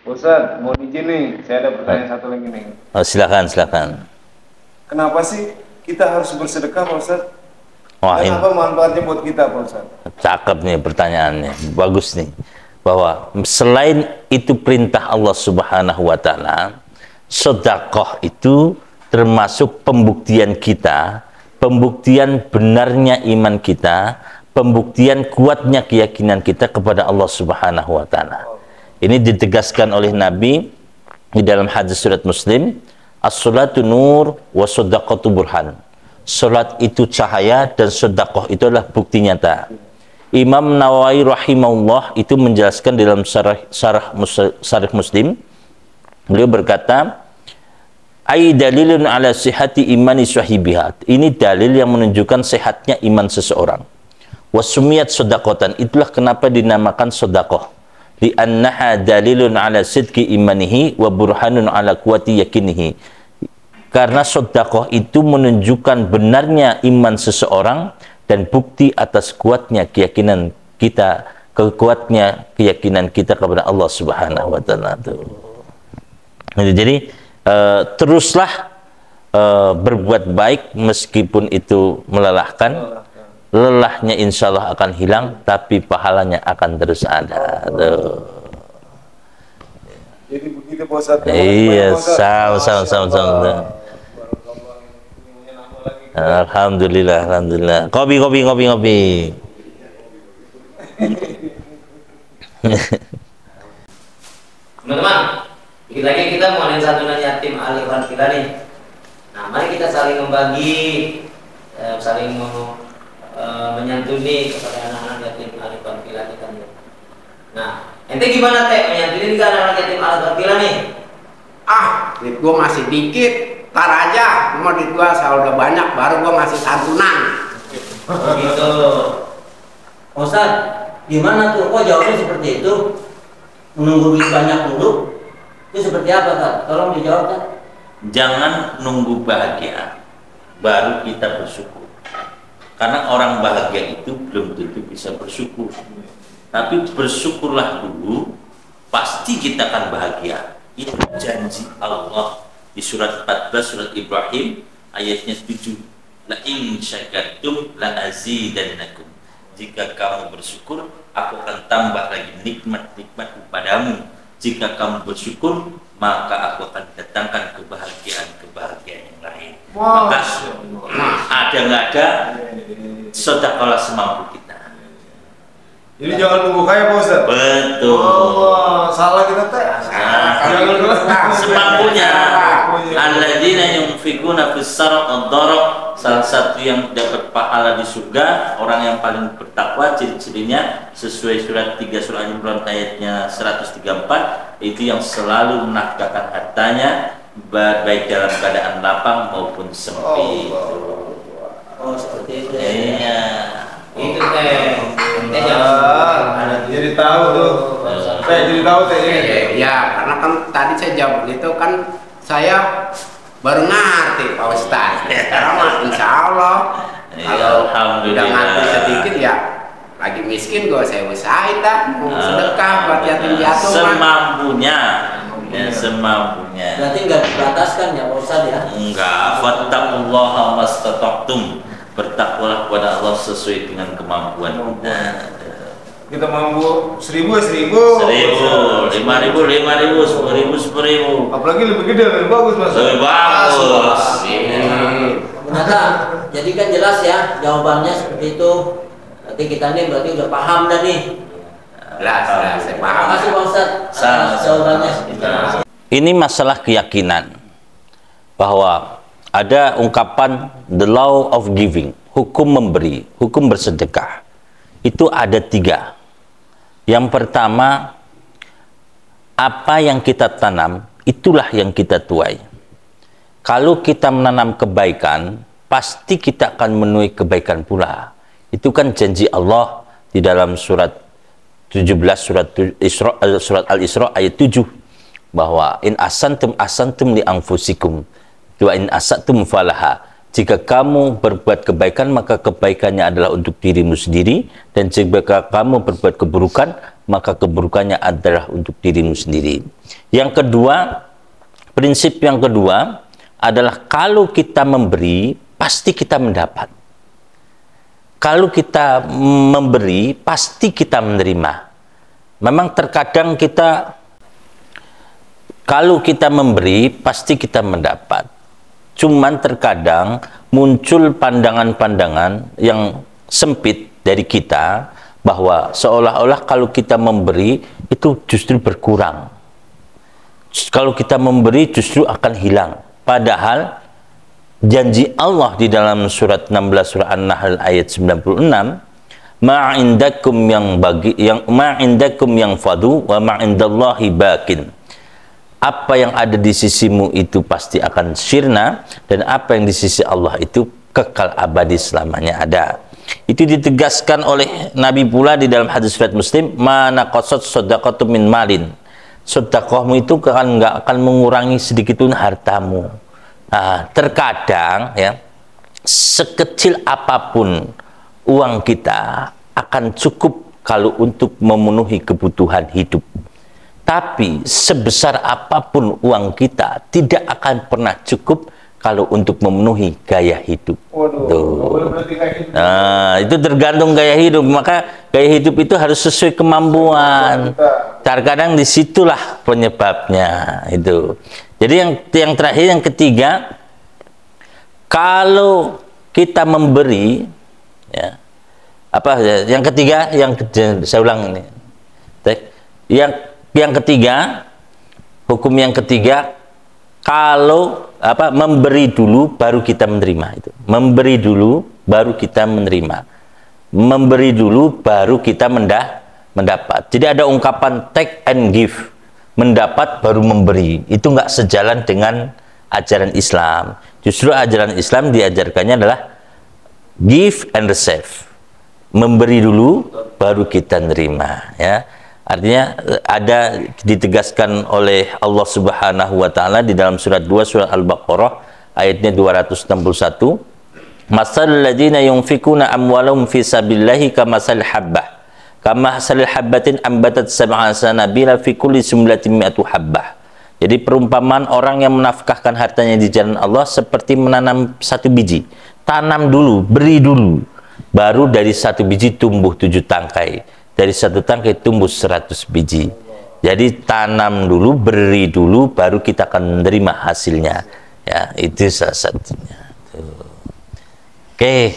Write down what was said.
Ustaz, mau izin nih, saya ada pertanyaan satu lagi nih. Oh, silakan, silakan. Kenapa sih kita harus bersedekah, Pak Ustaz? Wah, Dan ini apa manfaatnya buat kita, Pak Ustaz? cakep nih pertanyaannya, bagus nih. Bahwa selain itu perintah Allah Subhanahu wa Ta'ala, sedekah itu termasuk pembuktian kita, pembuktian benarnya iman kita, pembuktian kuatnya keyakinan kita kepada Allah Subhanahu wa Ta'ala. Ini ditegaskan oleh Nabi di dalam hadis surat Muslim, as-salatu nur wa sadaqatu burhan. Salat itu cahaya dan sedekah itu adalah bukti nyata. Imam Nawawi rahimahullah itu menjelaskan dalam syarah Muslim, beliau berkata, ai dalilun ala sihhati imani sahibihat. Ini dalil yang menunjukkan sehatnya iman seseorang. Wasumiyat sedaqatan, itulah kenapa dinamakan sedekah. Li annaha dalilun ala sidqi imanihi wa burhanun ala quwwati yakinihi. Karena sedekah itu menunjukkan benarnya iman seseorang dan bukti atas kuatnya keyakinan kita, kuatnya keyakinan kita kepada Allah Subhanahu wa Ta'ala. Jadi teruslah berbuat baik meskipun itu melelahkan. Lelahnya insya Allah akan hilang, tapi pahalanya akan terus ada. Jadi begitu, Pak Ustaz. Iya, sama. Alhamdulillah, alhamdulillah. Kopi. Teman-teman, dikit lagi kita mau ngadain santunan yatim al-ikhwan kita nih. Nah, mari kita saling membagi, saling menyantuni kepada anak-anak yatim al-ikhwan kita nih. Nah, ente gimana teh menyantuni ke anak-anak yatim al-ikhwan kita nih? Ah, duit gua masih dikit, tar aja. Mau duit gua saya udah banyak, baru gua ngasih santunan. Gitu. Ustaz, gimana tuh? Kok jawabnya seperti itu? Menunggu duit banyak dulu? Itu seperti apa, Kak? Tolong dijawab, Kak. Jangan nunggu bahagia baru kita bersyukur. Karena orang bahagia itu belum tentu bisa bersyukur. Tapi bersyukurlah dulu, pasti kita akan bahagia. Itu janji Allah di surat 14 surat Ibrahim ayatnya 7. La in syakartum la azidannakum. Jika kamu bersyukur, aku akan tambah lagi nikmat-nikmat kepadamu. Jika kamu bersyukur, maka aku akan datangkan kebahagiaan-kebahagiaan yang lain. Maka ada nggak ada, sedekahlah semampu kita. Jadi jangan nunggu kaya, Pak Ustaz. Betul. Oh, salah kita teh. Jangan nunggu Semampunya. Alladzina yunfikuna fis-sarra wad-dharra. Salah satu yang dapat pahala di surga, orang yang paling bertakwa, ciri-cirinya sesuai surat 3 surah Al-Imran ayatnya 134, itu yang selalu menafkahkan hartanya baik dalam keadaan lapang maupun sempit. Oh, seperti itu. Iya. Itu teh. Ente Ah, jadi tahu tuh. Saya jadi tahu teh. Ya, karena kan tadi saya jawab itu kan saya baru ngerti Pak Ustaz. Sekarang mah insya Allah kalau udah ngerti sedikit ya lagi miskin gue saya usahain dah mau sedekah buat yatim piatu semampunya. Ya, semampunya. Berarti nggak dibataskan ya Pak Ustaz ya? Enggak. Fattaqullaha mastata'tum. Bertakwalah kepada Allah sesuai dengan kemampuan kita. Kita mampu 1000 ya 1000. 1000, 5000, 5000, 10000, 10000. Apalagi lebih gede lebih bagus, Mas. Lebih bagus. Ternyata, jadi kan jelas ya jawabannya seperti itu. Berarti kita nih berarti udah paham dah nih. jelas saya Terima paham. kasih Pak Ustaz atas jawabannya. Ini masalah keyakinan bahwa ada ungkapan the law of giving, hukum memberi, hukum bersedekah. Itu ada 3. Yang pertama, apa yang kita tanam, itulah yang kita tuai. Kalau kita menanam kebaikan, pasti kita akan menuai kebaikan pula. Itu kan janji Allah di dalam surat 17, surat Al-Isra ayat 7. Bahwa in asantum li anfusikum wa in asatum falaha. Jika kamu berbuat kebaikan, maka kebaikannya adalah untuk dirimu sendiri, dan jika kamu berbuat keburukan, maka keburukannya adalah untuk dirimu sendiri. Yang kedua, prinsip yang kedua adalah kalau kita memberi, pasti kita mendapat. Kalau kita memberi, pasti kita menerima. Memang terkadang kita, kalau kita memberi, pasti kita mendapat. Cuman terkadang muncul pandangan-pandangan yang sempit dari kita, bahwa seolah-olah kalau kita memberi itu justru berkurang. Kalau kita memberi justru akan hilang. Padahal janji Allah di dalam surat 16 surah An-Nahl ayat 96, ma'indakum yang fadu wa ma'indallahi bakin. Apa yang ada di sisimu itu pasti akan sirna, dan apa yang di sisi Allah itu kekal abadi selamanya ada. Itu ditegaskan oleh Nabi pula di dalam hadis riwayat Muslim, mana qasat shadaqatu min malin. Sedekahmu itu nggak akan mengurangi sedikit pun hartamu. Nah, terkadang ya, sekecil apapun uang kita akan cukup kalau untuk memenuhi kebutuhan hidup. Tapi sebesar apapun uang kita tidak akan pernah cukup kalau untuk memenuhi gaya hidup. Nah, itu tergantung gaya hidup. Maka gaya hidup itu harus sesuai kemampuan. Terkadang disitulah penyebabnya itu. Jadi yang terakhir, yang ketiga, kalau kita memberi, ya, apa? Yang ketiga, saya ulang ini. Yang ketiga, hukum yang ketiga, kalau memberi dulu baru kita menerima. Itu memberi dulu baru kita menerima, memberi dulu baru kita mendapat. Jadi ada ungkapan take and give, mendapat baru memberi. Itu nggak sejalan dengan ajaran Islam. Justru ajaran Islam diajarkannya adalah give and receive, memberi dulu baru kita nerima, ya. Artinya ada ditegaskan oleh Allah Subhanahu wa taala di dalam surat 2 surah Al-Baqarah ayatnya 261, masalul ladzina yunfikuna amwalahum fi sabilillahi kamasal habbah kamasalil habbatin ambatat sab'a sanabila fi kulli sumlatin mi'atu habbah. Jadi perumpamaan orang yang menafkahkan hartanya di jalan Allah seperti menanam satu biji. Tanam dulu, beri dulu, baru dari satu biji tumbuh 7 tangkai. Dari satu tangkai tumbuh 100 biji. Jadi tanam dulu, beri dulu, baru kita akan menerima hasilnya. Ya, itu salah satunya. Tuh. Oke.